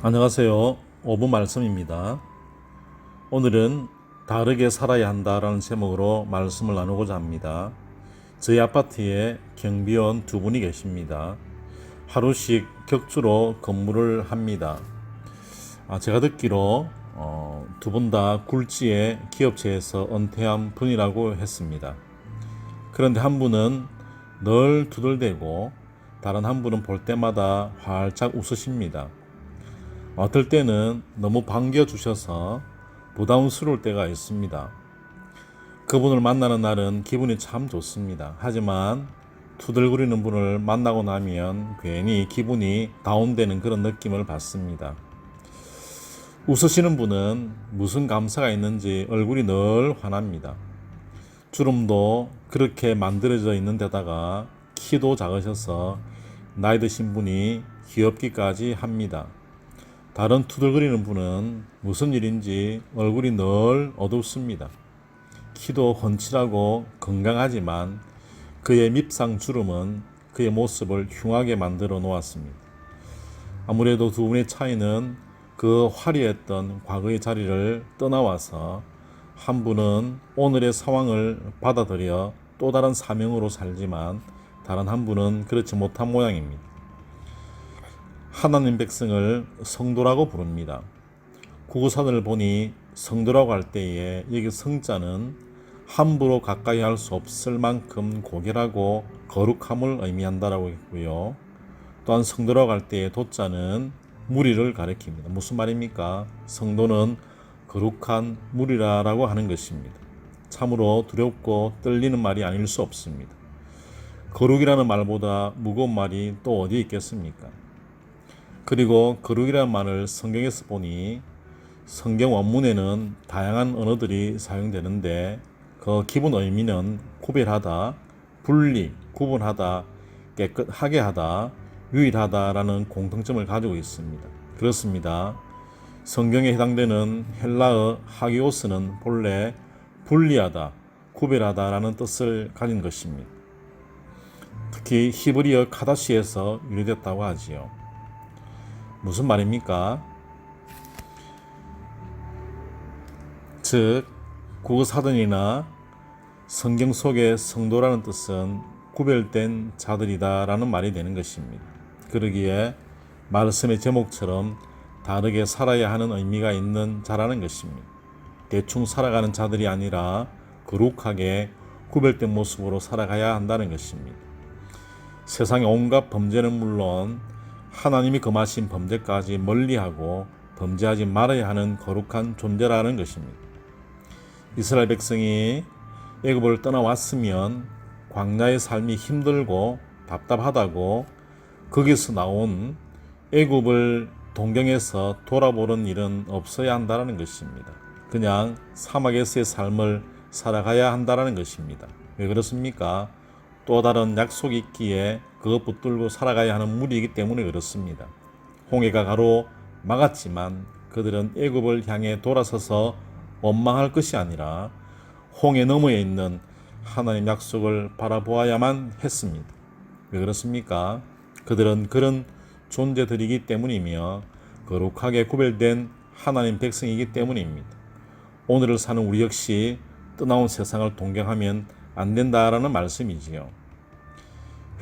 안녕하세요. 5분 말씀입니다. 오늘은 다르게 살아야 한다라는 제목으로 말씀을 나누고자 합니다. 저희 아파트에 경비원 두 분이 계십니다. 하루씩 격주로 근무를 합니다. 제가 듣기로 두 분 다 굴지의 기업체에서 은퇴한 분이라고 했습니다. 그런데 한 분은 늘 두들대고 다른 한 분은 볼 때마다 활짝 웃으십니다. 어떨 때는 너무 반겨주셔서 부담스러울 때가 있습니다. 그분을 만나는 날은 기분이 참 좋습니다. 하지만 투덜거리는 분을 만나고 나면 괜히 기분이 다운되는 그런 느낌을 받습니다. 웃으시는 분은 무슨 감사가 있는지 얼굴이 늘 환합니다. 주름도 그렇게 만들어져 있는 데다가 키도 작으셔서 나이 드신 분이 귀엽기까지 합니다. 다른 투덜거리는 분은 무슨 일인지 얼굴이 늘 어둡습니다. 키도 훤칠하고 건강하지만 그의 밉상 주름은 그의 모습을 흉하게 만들어 놓았습니다. 아무래도 두 분의 차이는 그 화려했던 과거의 자리를 떠나와서 한 분은 오늘의 상황을 받아들여 또 다른 사명으로 살지만 다른 한 분은 그렇지 못한 모양입니다. 하나님 백성을 성도라고 부릅니다. 구구사전을 보니 성도라고 할 때에 여기 성자는 함부로 가까이 할 수 없을 만큼 고결하고 거룩함을 의미한다라고 했고요. 또한 성도라고 할 때의 도자는 무리를 가리킵니다. 무슨 말입니까? 성도는 거룩한 무리라고 하는 것입니다. 참으로 두렵고 떨리는 말이 아닐 수 없습니다. 거룩이라는 말보다 무거운 말이 또 어디 있겠습니까? 그리고 거룩이라는 말을 성경에서 보니 성경 원문에는 다양한 언어들이 사용되는데 그 기본 의미는 구별하다, 분리, 구분하다, 깨끗하게 하다, 유일하다라는 공통점을 가지고 있습니다. 그렇습니다. 성경에 해당되는 헬라어 하기오스는 본래 분리하다, 구별하다라는 뜻을 가진 것입니다. 특히 히브리어 카다시에서 유래됐다고 하지요. 무슨 말입니까? 즉 구구사전이나 성경 속의 성도라는 뜻은 구별된 자들이다 라는 말이 되는 것입니다. 그러기에 말씀의 제목처럼 다르게 살아야 하는 의미가 있는 자라는 것입니다. 대충 살아가는 자들이 아니라 거룩하게 구별된 모습으로 살아가야 한다는 것입니다. 세상의 온갖 범죄는 물론 하나님이 금하신 범죄까지 멀리하고 범죄하지 말아야 하는 거룩한 존재라는 것입니다. 이스라엘 백성이 애굽을 떠나왔으면 광야의 삶이 힘들고 답답하다고 거기서 나온 애굽을 동경에서 돌아보는 일은 없어야 한다는 것입니다. 그냥 사막에서의 삶을 살아가야 한다는 것입니다. 왜 그렇습니까? 또 다른 약속이 있기에 그것 붙들고 살아가야 하는 무리이기 때문에 그렇습니다. 홍해가 가로 막았지만 그들은 애굽을 향해 돌아서서 원망할 것이 아니라 홍해 너머에 있는 하나님 약속을 바라보아야만 했습니다. 왜 그렇습니까? 그들은 그런 존재들이기 때문이며 거룩하게 구별된 하나님 백성이기 때문입니다. 오늘을 사는 우리 역시 떠나온 세상을 동경하면 안 된다라는 말씀이지요.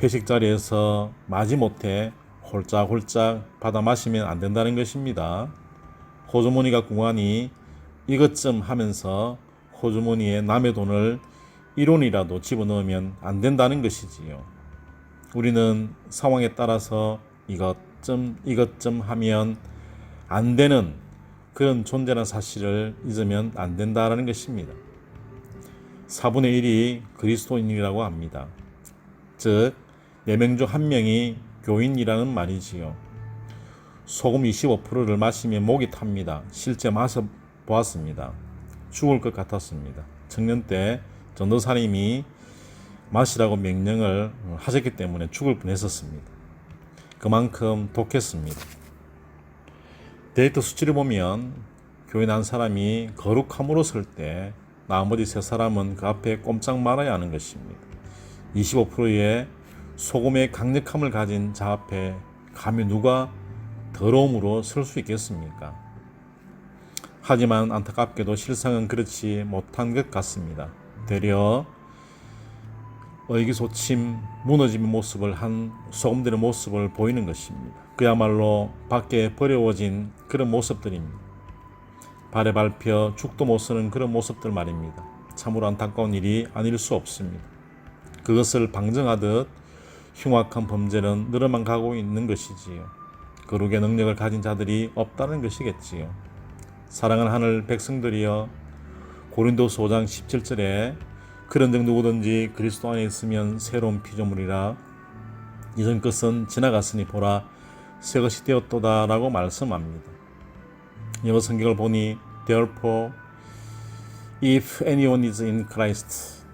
회식 자리에서 마지못해 홀짝홀짝 받아 마시면 안 된다는 것입니다. 호주머니가 궁하니 이것 좀 하면서 호주머니에 남의 돈을 1원이라도 집어넣으면 안 된다는 것이지요. 우리는 상황에 따라서 이것 좀 하면 안 되는 그런 존재라는 사실을 잊으면 안 된다는 것입니다. 4분의 1이 그리스도인이라고 합니다. 즉 4명 중 1명이 교인이라는 말이지요. 소금 25%를 마시면 목이 탑니다. 실제 마셔보았습니다. 죽을 것 같았습니다. 청년 때 전도사님이 마시라고 명령을 하셨기 때문에 죽을 뻔했었습니다. 그만큼 독했습니다. 데이터 수치를 보면 교인 한 사람이 거룩함으로 설 때 나머지 3사람은 그 앞에 꼼짝 말아야 하는 것입니다. 25%의 소금의 강력함을 가진 자 앞에 감히 누가 더러움으로 설 수 있겠습니까? 하지만 안타깝게도 실상은 그렇지 못한 것 같습니다. 되려 의기소침 무너진 모습을 한 소금들의 모습을 보이는 것입니다. 그야말로 밖에 버려워진 그런 모습들입니다. 발에 밟혀 죽도 못 서는 그런 모습들 말입니다. 참으로 안타까운 일이 아닐 수 없습니다. 그것을 방증하듯 흉악한 범죄는 늘어만 가고 있는 것이지요. 거룩의 능력을 가진 자들이 없다는 것이겠지요. 사랑하는 하늘 백성들이여, 고린도서 5장 17절에 그런즉 누구든지 그리스도 안에 있으면 새로운 피조물이라 이전 것은 지나갔으니 보라 새 것이 되었도다 라고 말씀합니다. 영어 성경을 보니 Therefore if anyone is in Christ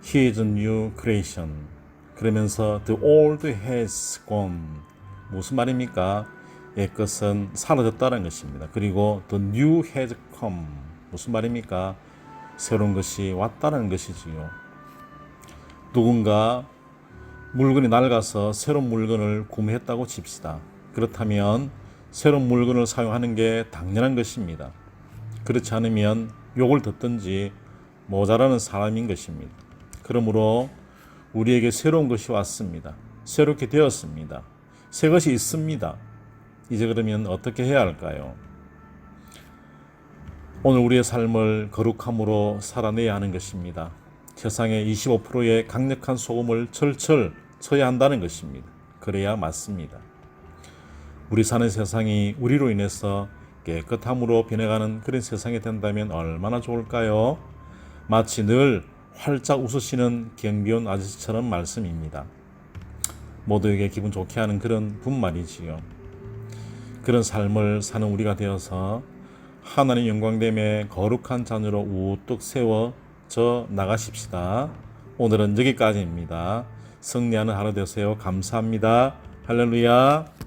he is a new creation. 그러면서 the old has gone. 무슨 말입니까? 옛 것은 사라졌다는 것입니다. 그리고 the new has come. 무슨 말입니까? 새로운 것이 왔다는 것이지요. 누군가 물건이 낡아서 새로운 물건을 구매했다고 칩시다. 그렇다면 새로운 물건을 사용하는 게 당연한 것입니다. 그렇지 않으면 욕을 듣든지 모자라는 사람인 것입니다. 그러므로 우리에게 새로운 것이 왔습니다. 새롭게 되었습니다. 새 것이 있습니다. 이제 그러면 어떻게 해야 할까요? 오늘 우리의 삶을 거룩함으로 살아내야 하는 것입니다. 세상의 25%의 강력한 소금을 철철 쳐야 한다는 것입니다. 그래야 맞습니다. 우리 사는 세상이 우리로 인해서 깨끗함으로 변해가는 그런 세상이 된다면 얼마나 좋을까요? 마치 늘 활짝 웃으시는 경비원 아저씨처럼 말씀입니다. 모두에게 기분 좋게 하는 그런 분말이지요. 그런 삶을 사는 우리가 되어서 하나님 영광됨에 거룩한 자녀로 우뚝 세워져 나가십시다. 오늘은 여기까지입니다. 승리하는 하루 되세요. 감사합니다. 할렐루야.